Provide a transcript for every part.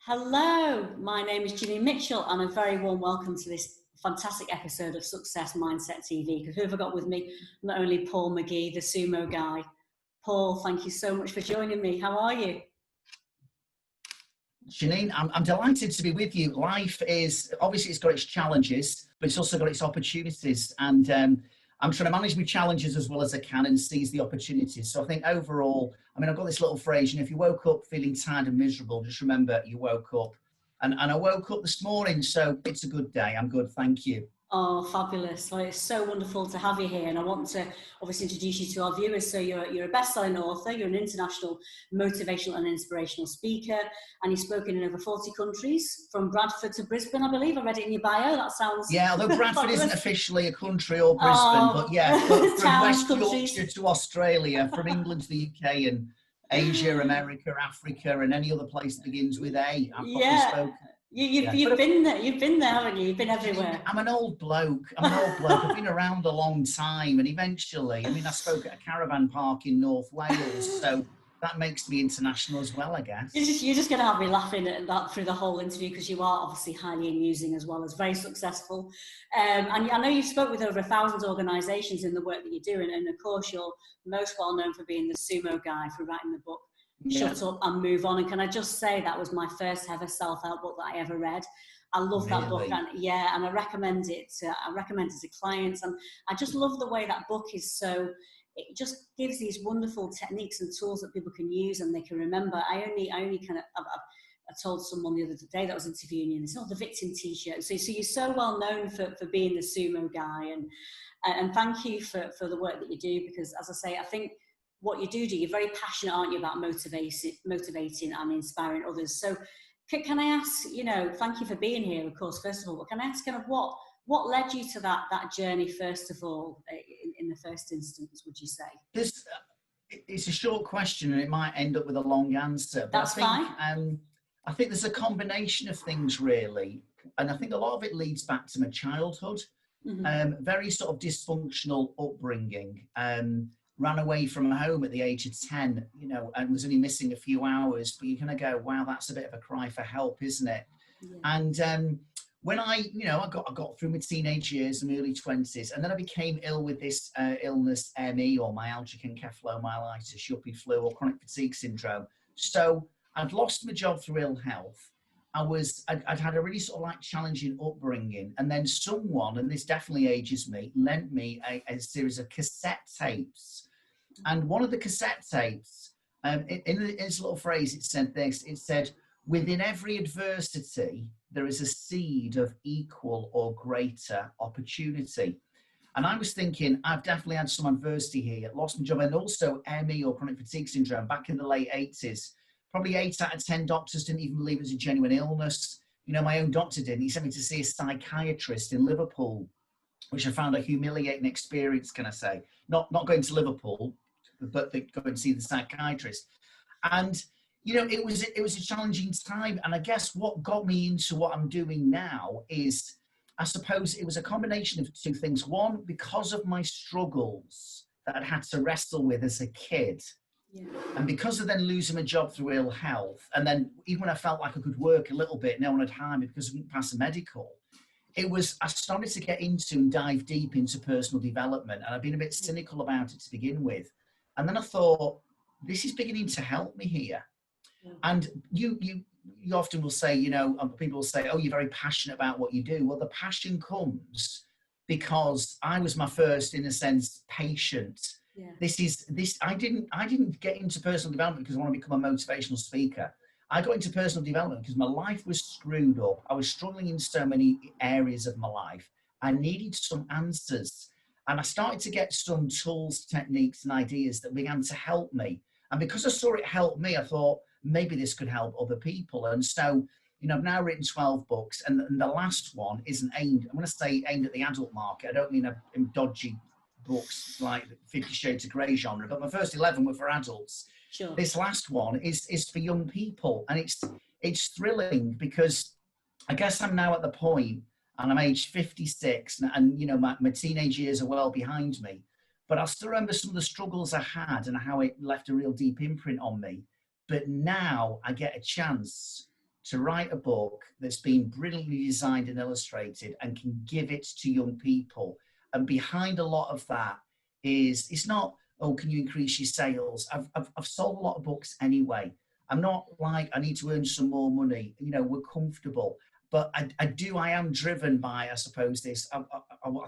Hello, my name is Janine Mitchell and a very warm welcome to this fantastic episode of Success Mindset TV. Because who have I got with me? Not only Paul McGee, the Sumo Guy. Paul, thank you so much for joining me. How are you? Janine, I'm delighted to be with you. Life is, obviously it's got its challenges, but it's also got its opportunities. And I'm trying to manage my challenges as well as I can and seize the opportunities. So I think overall, I've got this little phrase, if you woke up feeling tired and miserable, just remember you woke up. And I woke up this morning, so it's a good day. I'm good, thank you. Oh, fabulous. Well, it's so wonderful to have you here. And I want to obviously introduce you to our viewers. So you're a best-selling author, you're an international motivational and inspirational speaker, and you've spoken in over 40 countries, from Bradford to Brisbane, I believe. I read it in your bio. That sounds... Yeah, although Bradford isn't officially a country or Brisbane, but yeah, from West Yorkshire to Australia, from England to the UK and Asia, America, Africa, and any other place that begins with A. I've spoken. You've been there. You've been there, haven't you? You've been everywhere. I'm an old bloke. I've been around a long time, and eventually, I spoke at a caravan park in North Wales, so that makes me international as well, I guess. You're just going to have me laughing at that through the whole interview, because you are obviously highly amusing as well as very successful. And I know you've spoke with over 1,000 organisations in the work that you're doing, and of course you're most well known for being the Sumo Guy, for writing the book Shut Up and Move On. And can I just say that was my first ever self-help book that I ever read. I love that book, and I recommend it to clients, and I just love the way that book is. So it just gives these wonderful techniques and tools that people can use and they can remember. I told someone the other day that was interviewing you, and they said, "Oh, the victim t-shirt." So you're so well known for being the Sumo Guy, and thank you for the work that you do, because as I say, I think what you do, you're very passionate, aren't you, about motivating and inspiring others. So can I ask, thank you for being here, of course, first of all, but can I ask kind of what led you to that journey, first of all, in the first instance, would you say? It's a short question and it might end up with a long answer. But That's fine. I think there's a combination of things, really. And I think a lot of it leads back to my childhood. Mm-hmm. Very sort of dysfunctional upbringing. Ran away from home at the age of 10, and was only missing a few hours, but you're going to go, wow, that's a bit of a cry for help, isn't it? Yeah. And when I got through my teenage years and my early 20s, and then I became ill with this illness, ME, or myalgic encephalomyelitis, yuppie flu, or chronic fatigue syndrome. So I'd lost my job through ill health. I'd had a really sort of like challenging upbringing, and then someone, and this definitely ages me, lent me a series of cassette tapes. And one of the cassette tapes, in this little phrase, it said this, it said, "Within every adversity, there is a seed of equal or greater opportunity." And I was thinking, I've definitely had some adversity here, lost my job, and also ME, or chronic fatigue syndrome, back in the late 80s. Probably 8 out of 10 doctors didn't even believe it was a genuine illness. My own doctor didn't. He sent me to see a psychiatrist in Liverpool, which I found a humiliating experience, can I say. Not going to Liverpool, but going to see the psychiatrist. And, it was a challenging time. And I guess what got me into what I'm doing now is, I suppose it was a combination of two things. One, because of my struggles that I'd had to wrestle with as a kid. Yeah. And because of then losing my job through ill health, and then even when I felt like I could work a little bit, no one had hired me because I didn't pass a medical, I started to get into and dive deep into personal development, and I've been a bit cynical about it to begin with. And then I thought, this is beginning to help me here. Yeah. And you often will say, people will say, "Oh, you're very passionate about what you do." Well, the passion comes because I was my first, in a sense, patient. Yeah. I didn't get into personal development because I want to become a motivational speaker. I got into personal development because my life was screwed up. I was struggling in so many areas of my life. I needed some answers. And I started to get some tools, techniques, and ideas that began to help me. And because I saw it help me, I thought maybe this could help other people. And so, I've now written 12 books, and the last one isn't aimed at the adult market. I don't mean dodgy books like 50 Shades of Grey genre, but my first 11 were for adults. Sure. This last one is for young people, and it's thrilling because I guess I'm now at the point, and I'm age 56, and my teenage years are well behind me, but I still remember some of the struggles I had and how it left a real deep imprint on me. But now I get a chance to write a book that's been brilliantly designed and illustrated and can give it to young people. And behind a lot of that is, it's not, oh, can you increase your sales? I've sold a lot of books anyway. I'm not like, I need to earn some more money. You know, we're comfortable. But I am driven by, I suppose, this. I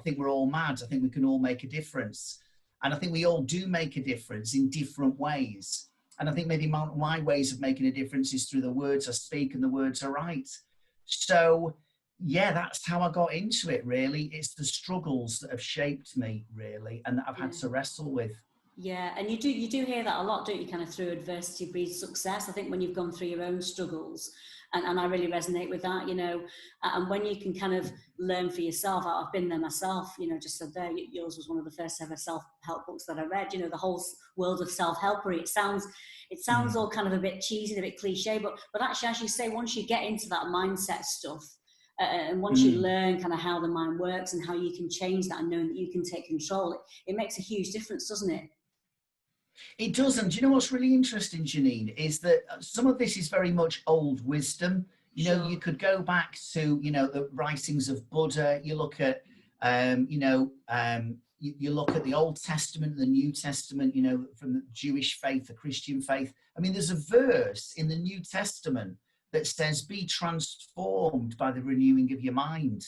think we're all mad. I think we can all make a difference. And I think we all do make a difference in different ways. And I think maybe my ways of making a difference is through the words I speak and the words I write. So, yeah, that's how I got into it, really. It's the struggles that have shaped me, really, and that I've had to wrestle with. Yeah, and you do hear that a lot, don't you? Kind of through adversity breeds success. I think when you've gone through your own struggles, and I really resonate with that, you know, and when you can kind of learn for yourself. I've been there myself, you know, just said there, yours was one of the first ever self-help books that I read, you know, the whole world of self-helpery. It sounds all kind of a bit cheesy, a bit cliche, but actually, as you say, once you get into that mindset stuff, and once you learn kind of how the mind works and how you can change that and knowing that you can take control, it makes a huge difference, doesn't it? It does. And do you know what's really interesting, Janine, is that some of this is very much old wisdom. You know, you could go back to, you know, the writings of Buddha. You look at, you look at the Old Testament, the New Testament, you know, from the Jewish faith, the Christian faith. I mean, there's a verse in the New Testament that says, be transformed by the renewing of your mind.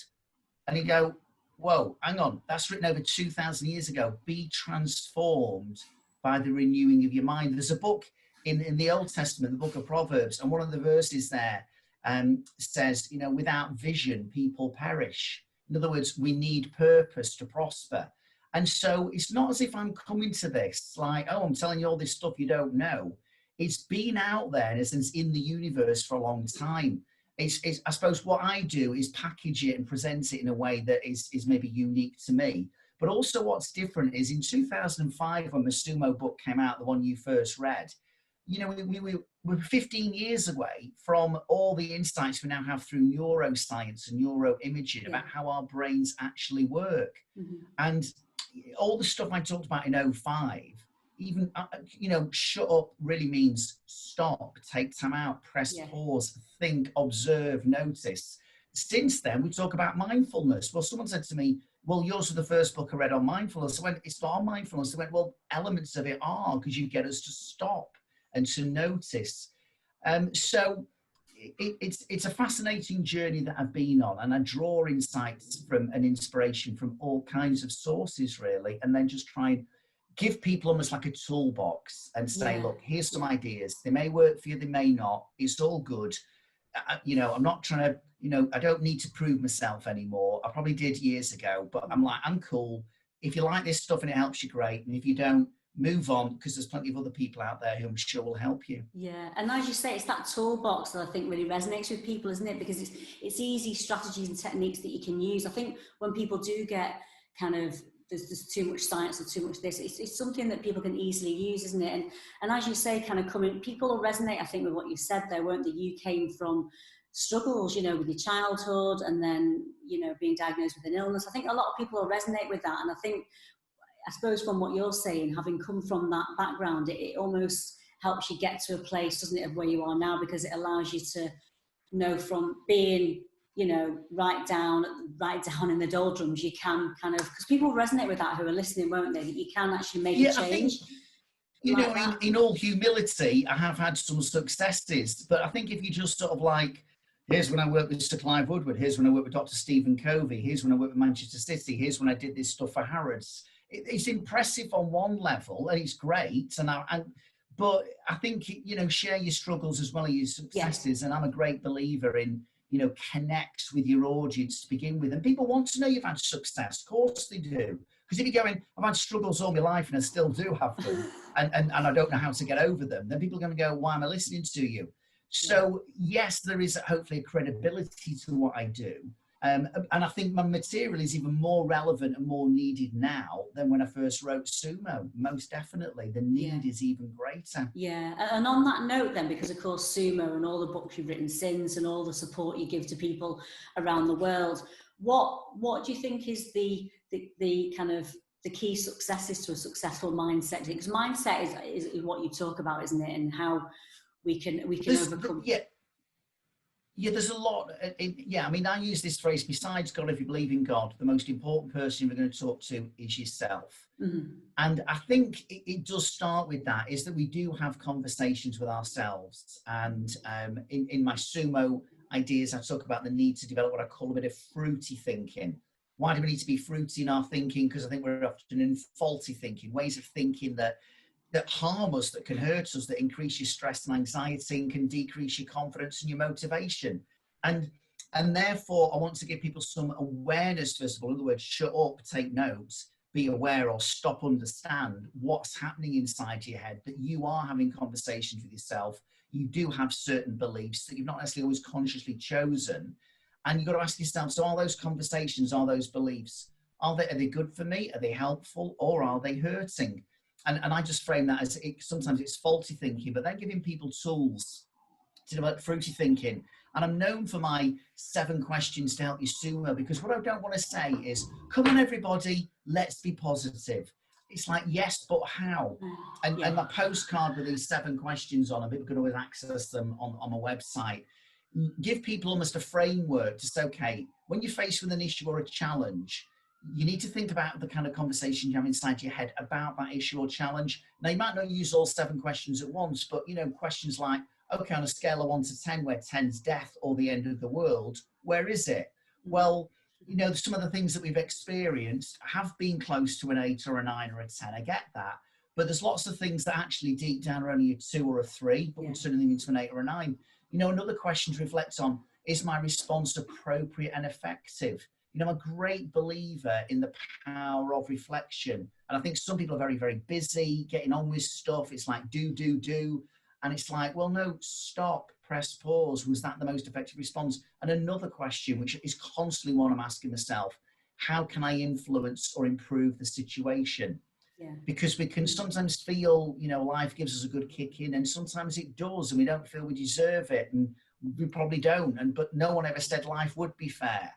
And you go, whoa, hang on, that's written over 2,000 years ago. Be transformed by the renewing of your mind. There's a book in the Old Testament, the book of Proverbs, and one of the verses there says, you know, without vision, people perish. In other words, we need purpose to prosper. And so it's not as if I'm coming to this like, oh, I'm telling you all this stuff you don't know. It's been out there, in a sense, in the universe for a long time. It's, I suppose what I do is package it and present it in a way that is maybe unique to me. But also what's different is in 2005, when the Sumo book came out, the one you first read, you know, we're 15 years away from all the insights we now have through neuroscience and neuroimaging about how our brains actually work. And all the stuff I talked about in 05, even, you know, shut up really means stop, take time out, press pause, think, observe, notice. Since then, we talk about mindfulness. Well, someone said to me, well, yours was the first book I read on mindfulness. I went, it's not on mindfulness. I went, well, elements of it are, because you get us to stop and to notice. So it's a fascinating journey that I've been on, and I draw insights from and inspiration from all kinds of sources, really, and then just try and give people almost like a toolbox and say, look, here's some ideas. They may work for you, they may not. It's all good. You know, I'm not trying to, you know, I don't need to prove myself anymore. I probably did years ago, but I'm like, I'm cool. If you like this stuff and it helps you, great. And if you don't, move on, because there's plenty of other people out there who I'm sure will help you. Yeah, and as you say, it's that toolbox that I think really resonates with people, isn't it? Because it's easy strategies and techniques that you can use. I think when people do get kind of, there's too much science or too much this, it's something that people can easily use, isn't it? And as you say, kind of people will resonate, I think, with what you said there, weren't they? You came from struggles, you know, with your childhood, and then, you know, being diagnosed with an illness. I think a lot of people will resonate with that. And I suppose from what you're saying, having come from that background, it almost helps you get to a place, doesn't it, of where you are now, because it allows you to know from being, you know, right down in the doldrums, you can kind of, because people resonate with that who are listening, won't they, that you can actually make a change. I think, you like know, in all humility, I have had some successes, but I think if you just sort of like, here's when I worked with Sir Clive Woodward, here's when I worked with Dr. Stephen Covey, here's when I worked with Manchester City, here's when I did this stuff for Harrods. It's impressive on one level, and it's great. But I think, you know, share your struggles as well as your successes. And I'm a great believer in, you know, connect with your audience to begin with. And people want to know you've had success. Of course they do. Because if you're going, I've had struggles all my life and I still do have them, and I don't know how to get over them, then people are going to go, why am I listening to you? So yes, there is hopefully a credibility to what I do. And I think my material is even more relevant and more needed now than when I first wrote Sumo. Most definitely, the need is even greater. Yeah, and on that note then, because of course Sumo and all the books you've written since and all the support you give to people around the world, what do you think is the kind of the key successes to a successful mindset? Because mindset is what you talk about, isn't it? And how we can overcome. Yeah, there's a lot. Yeah, I mean, I use this phrase, besides God, if you believe in God, the most important person you're going to talk to is yourself. Mm-hmm. And I think it does start with that, is that we do have conversations with ourselves. And in my Sumo ideas, I talk about the need to develop what I call a bit of fruity thinking. Why do we need to be fruity in our thinking? Because I think we're often in faulty thinking, ways of thinking that harm us, that can hurt us, that increase your stress and anxiety and can decrease your confidence and your motivation. And and therefore, I want to give people some awareness, first of all. In other words, shut up, take notes, be aware, or stop, understand what's happening inside your head, that you are having conversations with yourself. You do have certain beliefs that you've not necessarily always consciously chosen. And you've got to ask yourself, so are those conversations, are those beliefs, are they good for me? Are they helpful, or are they hurting? And I just frame that as sometimes it's faulty thinking, but then giving people tools to develop fruity thinking. And I'm known for my 7 questions to help you sumo, because what I don't want to say is, come on, everybody, let's be positive. It's like, yes, but how? And my postcard with these 7 questions on, and people can always access them on my website, give people almost a framework to say, okay, when you're faced with an issue or a challenge, you need to think about the kind of conversation you have inside your head about that issue or challenge. Now, you might not use all 7 questions at once, but, questions like, okay, on a scale of 1 to 10, where 10's death or the end of the world, where is it? Well, some of the things that we've experienced have been close to an 8 or a 9 or a 10. I get that. But there's lots of things that actually deep down are only a 2 or a 3, but would turn them into an 8 or a 9. Another question to reflect on, is my response appropriate and effective? I'm a great believer in the power of reflection. And I think some people are very, very busy getting on with stuff. It's like, do. And it's like, well, no, stop, press pause. Was that the most effective response? And another question, which is constantly one I'm asking myself, how can I influence or improve the situation? Yeah. Because we can sometimes feel, life gives us a good kick in, and sometimes it does, and we don't feel we deserve it, and we probably don't. But no one ever said life would be fair.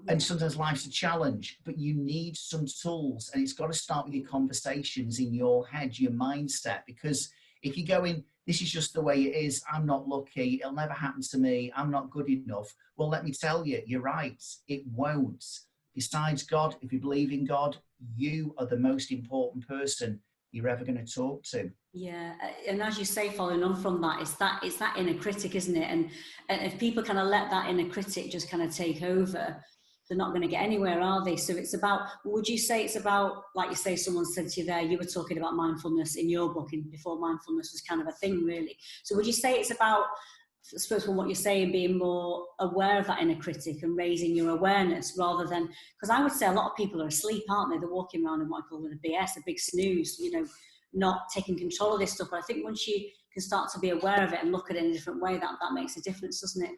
And sometimes life's a challenge, but you need some tools, and it's got to start with your conversations in your head, your mindset. Because if you go in, this is just the way it is, I'm not lucky, it'll never happen to me, I'm not good enough. Well, let me tell you, you're right, it won't. Besides God, if you believe in God, you are the most important person you're ever going to talk to. Yeah, and as you say, following on from that, it's that inner critic, isn't it? And if people kind of let that inner critic just kind of take over, they're not going to get anywhere, are they? So it's about, would you say it's about, like you say, someone said to you there, you were talking about mindfulness in your book, and before mindfulness was kind of a thing, really. So would you say it's about, I suppose from what you're saying, being more aware of that inner critic and raising your awareness, rather than, because I would say a lot of people are asleep, aren't they? They're walking around in what I call a BS, a big snooze, not taking control of this stuff. But I think once you can start to be aware of it and look at it in a different way, that makes a difference, doesn't it?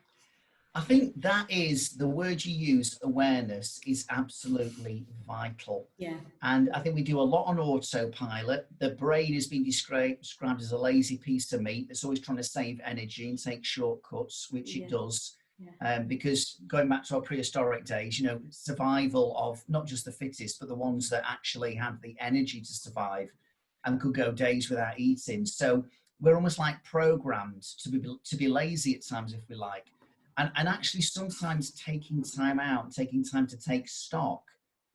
I think that is the word you use, awareness, is absolutely vital. Yeah. And I think we do a lot on autopilot. The brain has been described as a lazy piece of meat that's always trying to save energy and take shortcuts, which it does. Yeah. Because going back to our prehistoric days, survival of not just the fittest, but the ones that actually had the energy to survive and could go days without eating. So we're almost like programmed to be lazy at times, if we like. And actually sometimes taking time out, taking time to take stock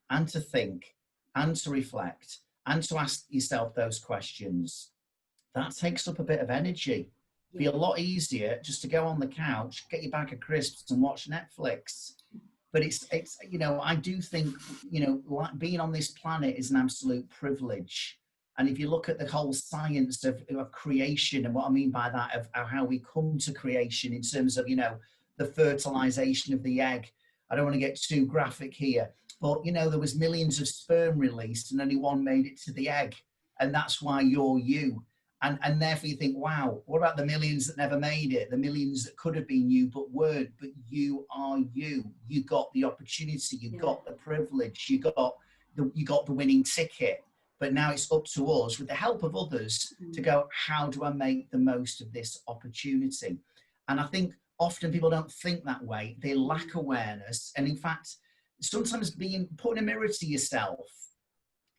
and to think and to reflect and to ask yourself those questions, that takes up a bit of energy. It'd be a lot easier just to go on the couch, get your bag of crisps and watch Netflix. But it's I do think, like being on this planet is an absolute privilege. And if you look at the whole science of creation, and what I mean by that, of how we come to creation in terms of, the fertilization of the egg. I don't want to get too graphic here, but there was millions of sperm released and only one made it to the egg. And that's why you're you. And therefore you think, wow, what about the millions that never made it? The millions that could have been you but weren't, but you are you. You got the opportunity, you got the privilege, you got the winning ticket. But now it's up to us, with the help of others, to go, how do I make the most of this opportunity? And I think often people don't think that way. They lack awareness. And in fact, sometimes putting a mirror to yourself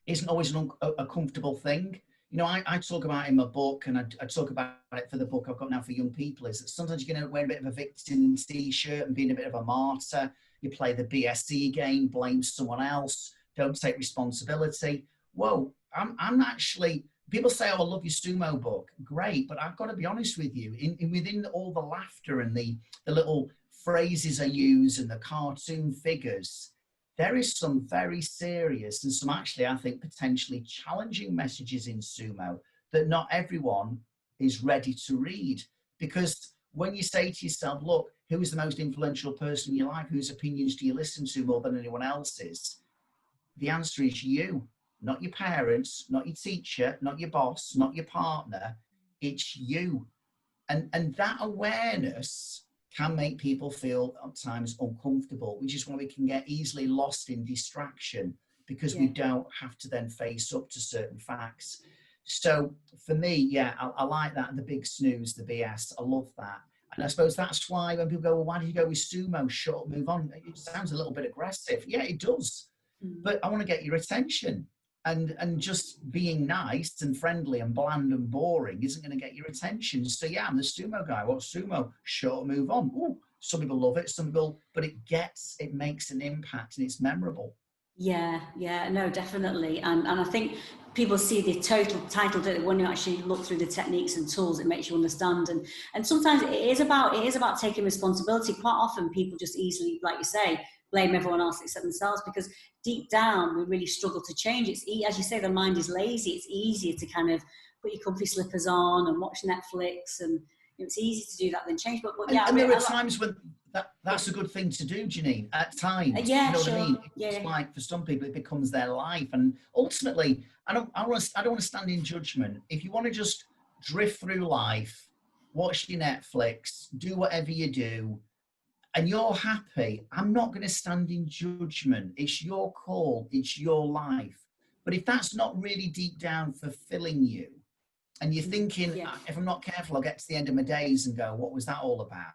isn't always a comfortable thing. you know, I talk about in my book, and I talk about it for the book I've got now for young people, is that sometimes you're going to wear a bit of a victim t-shirt and being a bit of a martyr. You play the BSE game, blame someone else, don't take responsibility. Whoa, I'm actually, people say, oh, I love your sumo book. Great, but I've got to be honest with you, within all the laughter and the little phrases I use and the cartoon figures, there is some very serious and some actually, I think, potentially challenging messages in sumo that not everyone is ready to read. Because when you say to yourself, look, who is the most influential person in your life? Whose opinions do you listen to more than anyone else's? The answer is you, not your parents, not your teacher, not your boss, not your partner. It's you. And that awareness can make people feel at times uncomfortable, which is why we can get easily lost in distraction, because we don't have to then face up to certain facts. So for me, yeah, I like that, the big snooze, the BS. I love that. And I suppose that's why when people go, well, why did you go with sumo? Shut up, move on. It sounds a little bit aggressive. Yeah, it does. But I want to get your attention. And just being nice and friendly and bland and boring isn't going to get your attention. So yeah, I'm the sumo guy. What's sumo? Short, move on. Ooh, some people love it, some people, but it makes an impact and it's memorable. Yeah, no, definitely. And I think people see the total title, when you actually look through the techniques and tools, it makes you understand. And sometimes it is about taking responsibility. Quite often people just easily, like you say, blame everyone else except themselves, because deep down we really struggle to change. It's, as you say, the mind is lazy. It's easier to kind of put your comfy slippers on and watch Netflix, and it's easy to do that than change. But yeah, and there are times when that's a good thing to do, Janine. At times, yeah, you know sure. what I mean. It's like for some people, it becomes their life, and ultimately, I don't want to stand in judgment. If you want to just drift through life, watch your Netflix, do whatever you do, and you're happy, I'm not going to stand in judgment. It's your call. It's your life. But if that's not really deep down fulfilling you, and you're thinking, if I'm not careful, I'll get to the end of my days and go, what was that all about?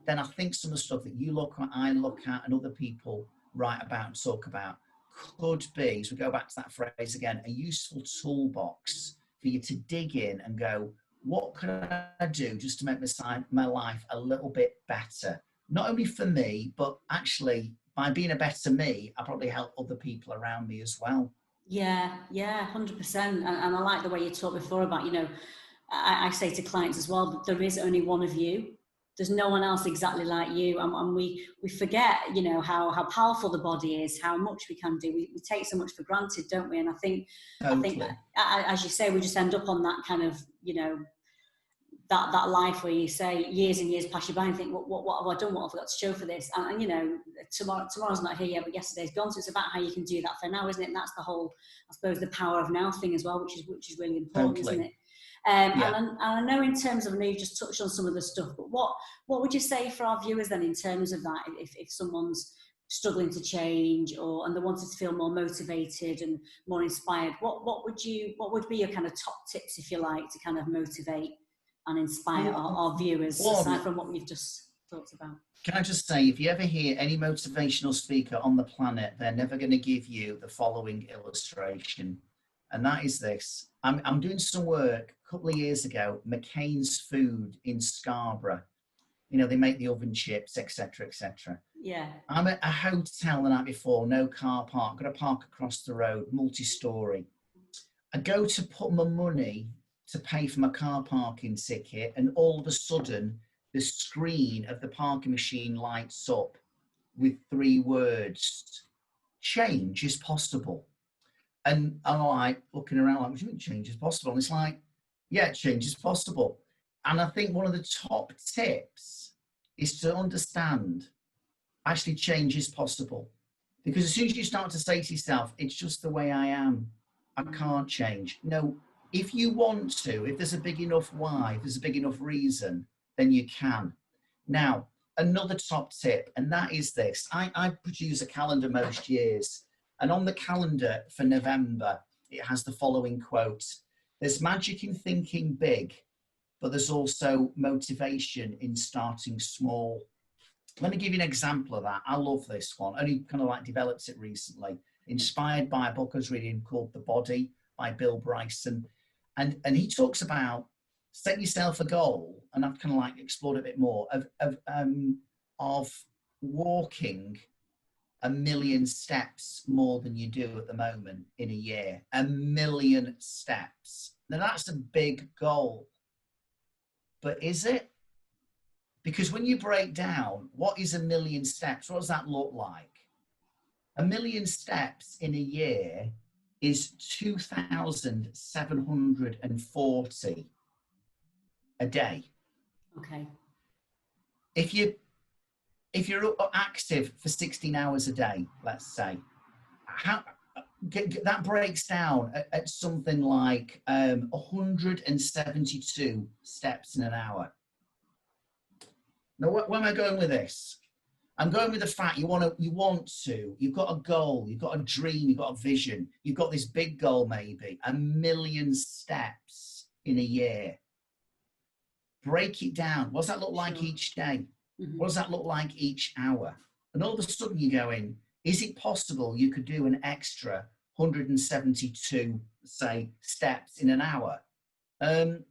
Then I think some of the stuff that you look at, I look at, and other people write about and talk about could be, so we go back to that phrase again, a useful toolbox for you to dig in and go, what can I do just to make my life a little bit better? Not only for me, but actually by being a better me, I probably help other people around me as well. Yeah, 100%. And I like the way you talked before about, I say to clients as well, that there is only one of you. There's no one else exactly like you. And we forget, how powerful the body is, how much we can do. We take so much for granted, don't we? And I think, as you say, we just end up on that kind of, that life where you say years and years pass you by and think, what have I done? What have I got to show for this? And tomorrow's not here yet, but yesterday's gone. So it's about how you can do that for now, isn't it? And that's the whole, I suppose, the power of now thing as well, which is really important, isn't it? And I know in terms of, I know you just touched on some of the stuff, but what would you say for our viewers then in terms of that, if someone's struggling to change and they wanted to feel more motivated and more inspired, what would be your kind of top tips, if you like, to kind of motivate and inspire our viewers, aside from what we've just talked about? Can I just say, if you ever hear any motivational speaker on the planet, they're never going to give you the following illustration. And that is this. I'm doing some work a couple of years ago, McCain's Food in Scarborough. They make the oven chips, etc., etc. Yeah. I'm at a hotel the night before, no car park, got to park across the road, multi-story. I go to put my money to pay for my car parking ticket, and all of a sudden, the screen of the parking machine lights up with 3 words: change is possible. And I'm like looking around like, what do you mean change is possible? And it's like, yeah, change is possible. And I think one of the top tips is to understand actually change is possible. Because as soon as you start to say to yourself, it's just the way I am, I can't change. No, if you want to, if there's a big enough why, if there's a big enough reason, then you can. Now, another top tip, and that is this. I produce a calendar most years. And on the calendar for November, it has the following quote: there's magic in thinking big, but there's also motivation in starting small. Let me give you an example of that. I love this one. Only kind of like developed it recently. Inspired by a book I was reading called The Body by Bill Bryson. And he talks about set yourself a goal, and I've kind of like explored a bit more of walking 1,000,000 steps more than you do at the moment in a year. 1,000,000 steps. Now that's a big goal, but is it? Because when you break down what is 1,000,000 steps, what does that look like? 1,000,000 steps in a year is 2,740 a day. Okay. If you're active for 16 hours a day, let's say, that breaks down at something like 172 steps in an hour. Now, where am I going with this? I'm going with the fact you've got a goal, you've got a dream, you've got a vision, you've got this big goal, maybe 1,000,000 steps in a year. Break it down. What does that look like each day? Mm-hmm. What does that look like each hour? And all of a sudden you're going, is it possible you could do an extra 172, say, steps in an hour? For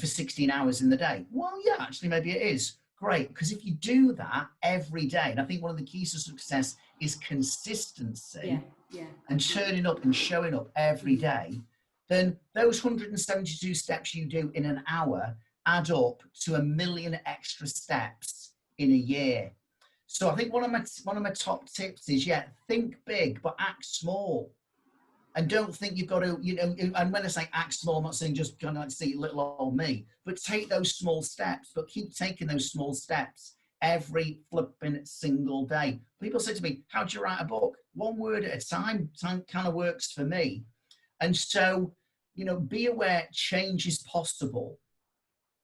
16 hours in the day? Well, yeah, actually, maybe it is. Great, because if you do that every day, and I think one of the keys to success is consistency, and turning up and showing up every day, then those 172 steps you do in an hour add up to 1,000,000 extra steps in a year. So I think one of my top tips is, think big, but act small. And don't think you've got to, and when I say act small, I'm not saying just kind of like see little old me, but take those small steps, but keep taking those small steps every flipping single day. People say to me, how do you write a book? One word at a time kind of works for me. And so, be aware change is possible.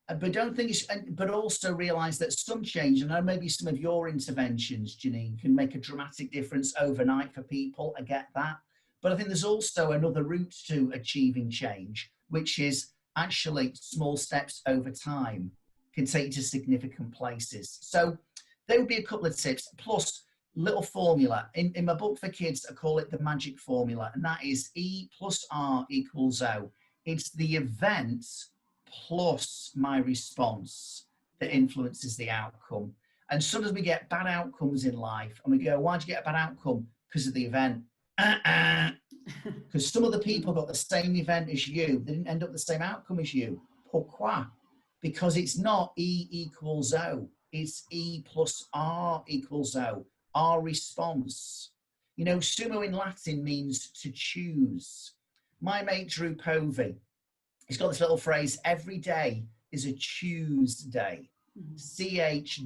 But don't think but also realize that some change, and I know maybe some of your interventions, Janine, can make a dramatic difference overnight for people. I get that. But I think there's also another route to achieving change, which is actually small steps over time can take you to significant places. So there would be a couple of tips, plus little formula. In my book for kids, I call it the magic formula, and that is E plus R equals O. It's the event plus my response that influences the outcome. And sometimes we get bad outcomes in life, and we go, why'd you get a bad outcome? Because of the event. Because some of the people got the same event as you, they didn't end up the same outcome as you. Pourquoi? Because it's not E equals O, it's E plus R equals O, our response. Sumo in Latin means to choose. My mate Drew Povey, he's got this little phrase, every day is a choose day. CHOOSE.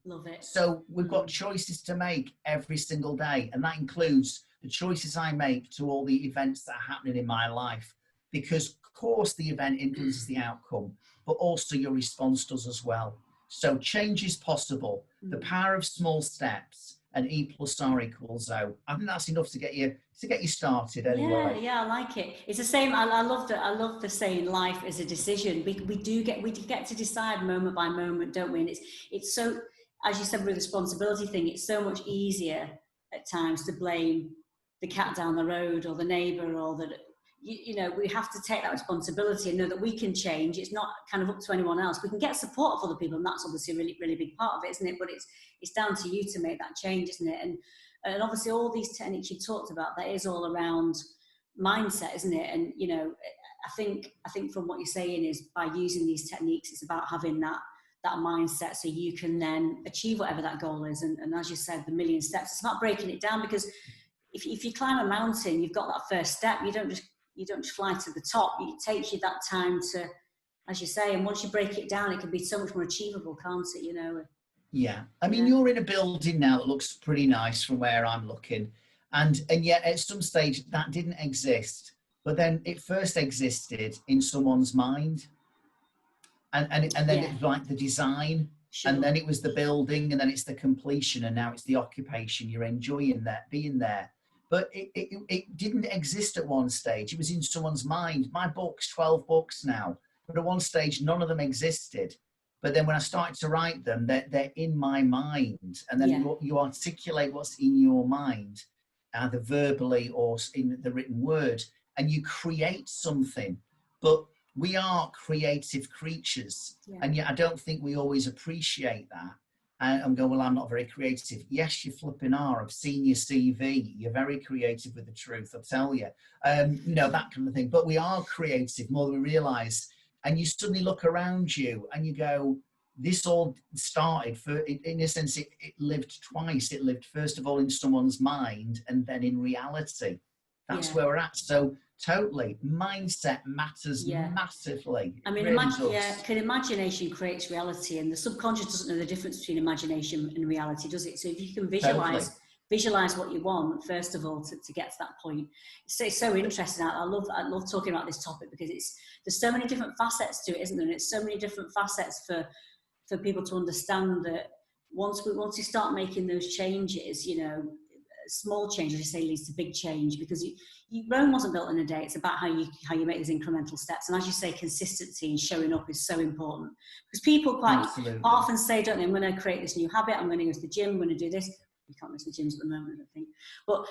Love it. So we've got choices to make every single day, and that includes the choices I make to all the events that are happening in my life, because of course the event influences the outcome, but also your response does as well. So change is possible. The power of small steps, and E plus R equals O. I think that's enough to get you started anyway. Yeah, I like it. It's the same. I love the saying, life is a decision. We get to decide moment by moment, don't we? And it's so, as you said, with the responsibility thing, it's so much easier at times to blame the cat down the road or the neighbour, or we have to take that responsibility and know that we can change. It's not kind of up to anyone else. We can get support of other people, and that's obviously a really, really big part of it, isn't it? But it's down to you to make that change, isn't it? And obviously all these techniques you talked about, that is all around mindset, isn't it? And I think from what you're saying is, by using these techniques, it's about having that mindset so you can then achieve whatever that goal is. And as you said, the 1,000,000 steps, it's not breaking it down, because if you climb a mountain, you've got that first step. You don't just fly to the top. It takes you that time to, as you say, and once you break it down, it can be so much more achievable, can't it? Yeah, I mean, you're in a building now that looks pretty nice from where I'm looking, and yet at some stage that didn't exist, but then it first existed in someone's mind, and then it's like the design, and then it was the building, and then it's the completion, and now it's the occupation. You're enjoying that, being there. But it didn't exist at one stage. It was in someone's mind. My books, 12 books now, but at one stage, none of them existed. But then when I started to write them, they're in my mind. And then you articulate what's in your mind, either verbally or in the written word. and you create something. But we are creative creatures, and yet I don't think we always appreciate that. And go, well, I'm not very creative. Yes, you flipping are. I've seen your CV. You're very creative with the truth, I'll tell you. That kind of thing. But we are creative more than we realise. And you suddenly look around you and you go, this all started, in a sense, it lived twice. It lived, first of all, in someone's mind and then in reality. That's where we're at. So totally, mindset matters massively. I mean, imagination creates reality, and the subconscious doesn't know the difference between imagination and reality, does it? So if you can visualize what you want, first of all, to get to that point. It's so interesting. I love talking about this topic because there's so many different facets to it, isn't there? And it's so many different facets for people to understand that once we start making those changes, small change, as you say, leads to big change, because Rome wasn't built in a day. It's about how you make these incremental steps. And as you say, consistency and showing up is so important, because people quite often say, don't they, I'm going to create this new habit, I'm going to go to the gym, I'm going to do this. You can't go to the gyms at the moment, I don't think. But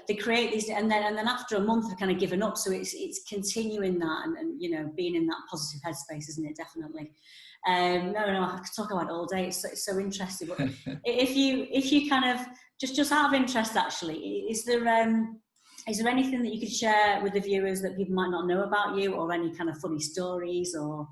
they create these, and then after a month they're kind of given up. So it's continuing that and being in that positive headspace, isn't it? Definitely. I could talk about it all day. It's so interesting. But if you kind of just out of interest, actually, is there anything that you could share with the viewers that people might not know about you, or any kind of funny stories? Or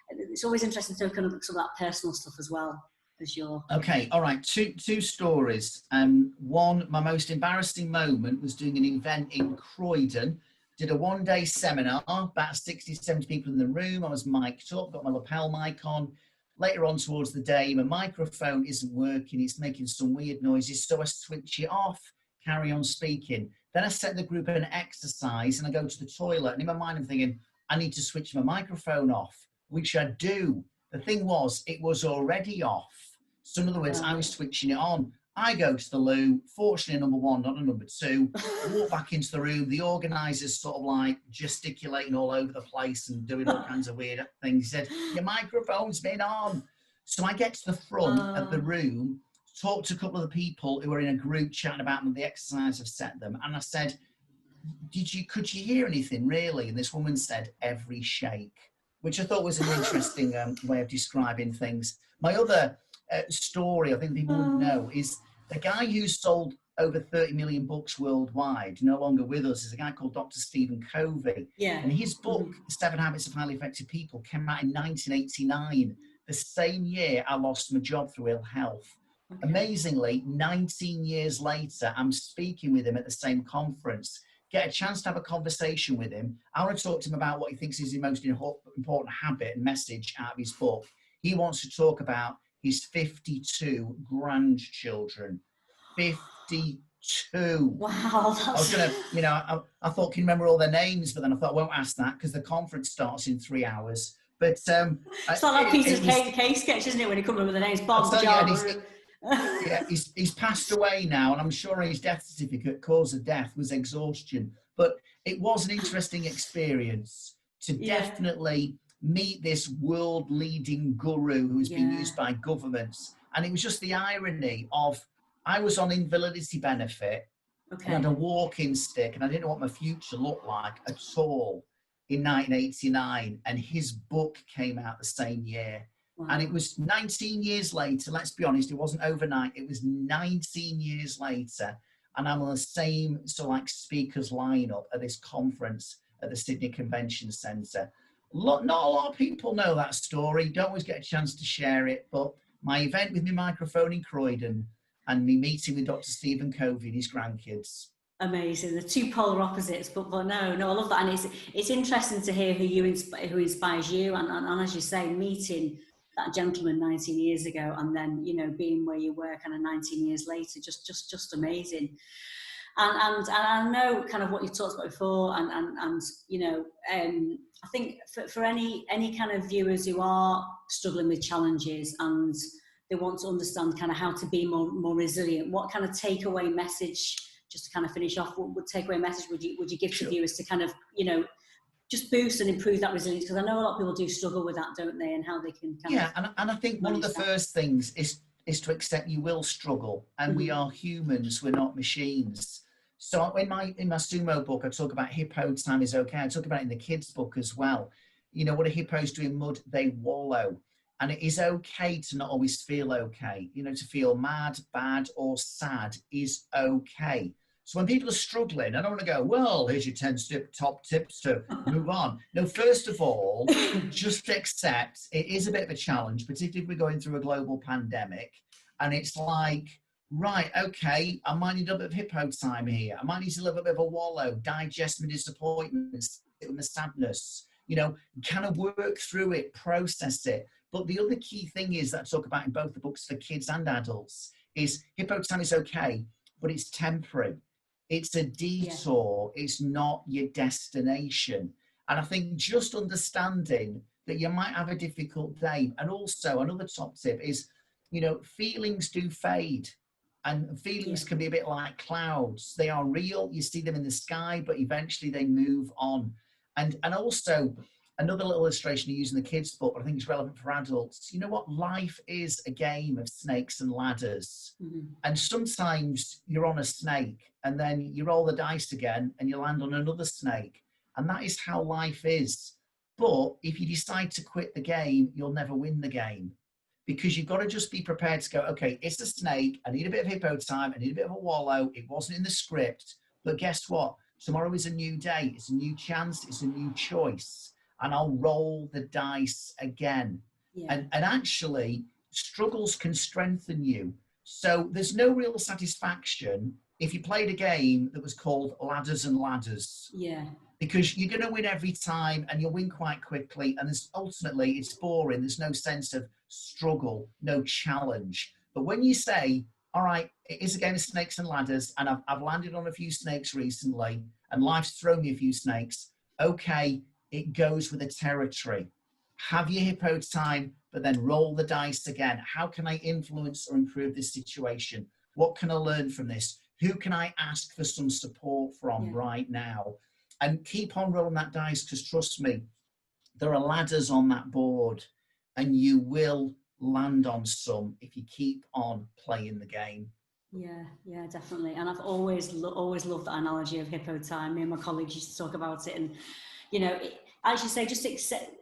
it's always interesting to kind of look some of that personal stuff as well as your. Okay, all right. Two stories. One, my most embarrassing moment was doing an event in Croydon. Did a one-day seminar, about 60, 70 people in the room. I was mic'd up, got my lapel mic on. Later on towards the day, my microphone isn't working. It's making some weird noises. So I switch it off, carry on speaking. Then I set the group an exercise and I go to the toilet. And in my mind, I'm thinking, I need to switch my microphone off, which I do. The thing was, it was already off. So in other words, I was switching it on. I go to the loo, fortunately number one, not a number two, walk back into the room. The organisers sort of like gesticulating all over the place and doing all kinds of weird things. He said, your microphone's been on. So I get to the front of the room, talk to a couple of the people who are in a group chatting about the exercise I've set them. And I said, could you hear anything really? And this woman said, every shake, which I thought was an interesting way of describing things. My other story, I think people wouldn't know, is the guy who sold over 30 million books worldwide, no longer with us, is a guy called Dr. Stephen Covey. And his book, 7 Habits of Highly Effective People, came out in 1989, the same year I lost my job through ill health. Amazingly, 19 years later, I'm speaking with him at the same conference, get a chance to have a conversation with him. I want to talk to him about what he thinks is the most important habit and message out of his book. He wants to talk about his 52 grandchildren. 52. Wow. I was going to, I thought, can you remember all their names? But then I thought, I won't ask that because the conference starts in 3 hours. But it's like that Peter's K sketch, isn't it, when he comes up with the names? Bob, he's passed away now, and I'm sure his death certificate, cause of death, was exhaustion. But it was an interesting experience to definitely meet this world-leading guru who's been used by governments. And it was just the irony of, I was on invalidity benefit and had a walking stick, and I didn't know what my future looked like at all in 1989. And his book came out the same year. Wow. And it was 19 years later, let's be honest, it wasn't overnight. It was 19 years later. And I'm on the same speakers lineup at this conference at the Sydney Convention Centre. Not a lot of people know that story. Don't always get a chance to share it. But my event with my microphone in Croydon and me meeting with Dr. Stephen Covey and his grandkids. Amazing. The two polar opposites, but no, I love that. And it's interesting to hear who inspires you. And as you say, meeting that gentleman 19 years ago and then, being where you were kind of 19 years later, just amazing. And I know kind of what you talked about before, and I think for any kind of viewers who are struggling with challenges and they want to understand kind of how to be more resilient, what kind of takeaway message, just to kind of finish off, what takeaway message would you give to viewers to kind of just boost and improve that resilience? Because I know a lot of people do struggle with that, don't they, and how they can and I think one of the first things is to accept you will struggle, and we are humans, we're not machines. So in my sumo book, I talk about hippo time is okay. I talk about it in the kids book as well. You know, what do hippos do in mud? They wallow. And it is okay to not always feel okay. You know, to feel mad, bad, or sad is okay. So when people are struggling, I don't want to go, well, here's your 10 top tips to move on. No, first of all, just accept it is a bit of a challenge, particularly if we're going through a global pandemic. And it's like, right, okay, I might need a little bit of hippo time here. I might need a little bit of a wallow, digest my disappointments, my sadness, you know, kind of work through it, process it. But the other key thing is that I talk about in both the books for kids and adults is hippo time is okay, but it's temporary. It's a detour. Yeah. It's not your destination. And I think just understanding that you might have a difficult day. And also another top tip is, you know, feelings do fade. And feelings can be a bit like clouds. They are real. You see them in the sky, but eventually they move on. And also another little illustration you use in the kids' book, but I think it's relevant for adults. You know what? Life is a game of snakes and ladders. Mm-hmm. And sometimes you're on a snake and then you roll the dice again and you land on another snake. And that is how life is. But if you decide to quit the game, you'll never win the game. Because you've got to just be prepared to go, okay, it's a snake. I need a bit of hippo time. I need a bit of a wallow. It wasn't in the script. But guess what? Tomorrow is a new day. It's a new chance. It's a new choice. And I'll roll the dice again. Yeah. And actually, struggles can strengthen you. So there's no real satisfaction if you played a game that was called Ladders and Ladders. Yeah. Because you're going to win every time and you'll win quite quickly. And ultimately, it's boring. There's no sense of struggle, no challenge. But when you say, all right, it is a game of snakes and ladders, and I've landed on a few snakes recently, and life's thrown me a few snakes, okay, it goes with the territory. Have your hippo time, but then roll the dice again. How can I influence or improve this situation? What can I learn from this? Who can I ask for some support from right now? And keep on rolling that dice, because trust me, there are ladders on that board and you will land on some if you keep on playing the game. Yeah, definitely. And I've always loved that analogy of hippo time. Me and my colleagues used to talk about it. And, you know, as you say, just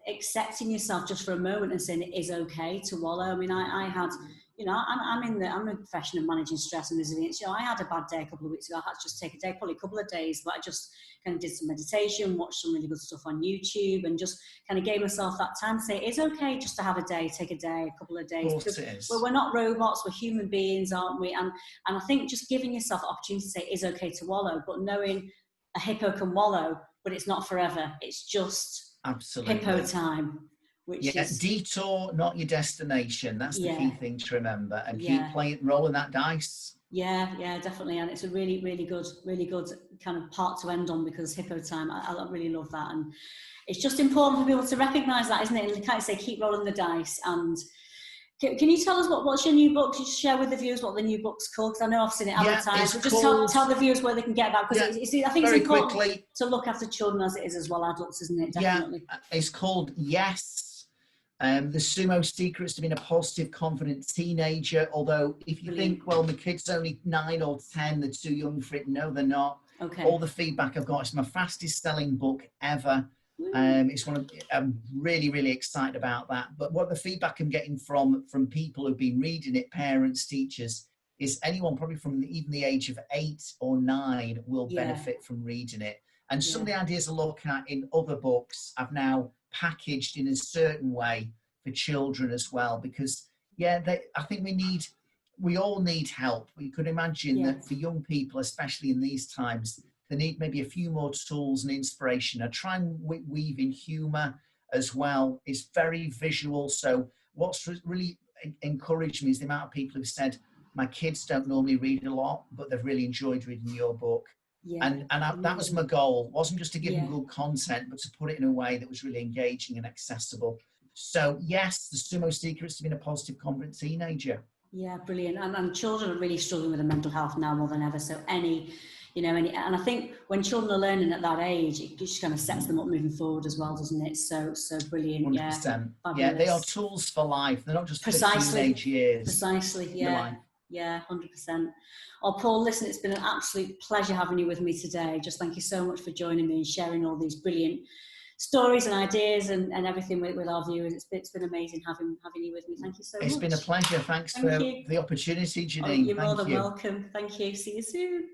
accepting yourself just for a moment and saying it is okay to wallow. I mean, I had, you know, I'm a professional managing stress and resilience. You know, I had a bad day a couple of weeks ago. I had to just take a day, probably a couple of days, but I just kind of did some meditation, watched some really good stuff on YouTube, and just kind of gave myself that time to say it's okay just to have a day, take a day, a couple of days. Of course it is. We're not robots, we're human beings, aren't we? And I think just giving yourself the opportunity to say it is okay to wallow, but knowing a hippo can wallow, but it's not forever. It's just hippo time. Which is detour, not your destination. That's the key thing to remember, and keep rolling that dice. Yeah, definitely. And it's a really, really good kind of part to end on, because hippo time, I really love that. And it's just important for people to recognize that, isn't it? And you can't say keep rolling the dice. And can you tell us what's your new book? Can you share with the viewers what the new book's called? Because I know I've seen it advertised. But just tell the viewers where they can get that. Because I think it's important to look after children as it is as well, adults, isn't it? Definitely. Yeah, it's called Yes. The Sumo Secrets to Being a Positive, Confident Teenager. Although if you think, well, my kid's only 9 or 10, they're too young for it. No, they're not. Okay. All the feedback I've got, it's my fastest selling book ever. I'm really, really excited about that. But what the feedback I'm getting from people who've been reading it, parents, teachers, is anyone probably from even the age of 8 or 9 will benefit from reading it. And some of the ideas I look at in other books I've now packaged in a certain way for children as well, because I think we all need help. We could imagine that for young people, especially in these times, they need maybe a few more tools and inspiration. I try and weave in humor as well. It's very visual. So what's really encouraged me is the amount of people who've said, my kids don't normally read a lot, but they've really enjoyed reading your book. That was my goal. It wasn't just to give them good content, but to put it in a way that was really engaging and accessible. So yes, the Sumo Secrets to Being a Positive, Confident Teenager. Yeah, brilliant. And children are really struggling with their mental health now more than ever. So and I think when children are learning at that age, it just kind of sets them up moving forward as well, doesn't it? So brilliant. 100%. Yeah, they are tools for life. They're not just for the teenage years. Precisely, yeah. Yeah, 100%. Oh, Paul, listen, it's been an absolute pleasure having you with me today. Just thank you so much for joining me and sharing all these brilliant stories and ideas and everything with our viewers. It's been amazing having you with me. Thank you so much. It's been a pleasure. Thanks Thank for you. the opportunity, Janine. Oh, you're more Thank than you. welcome. Thank you. See you soon.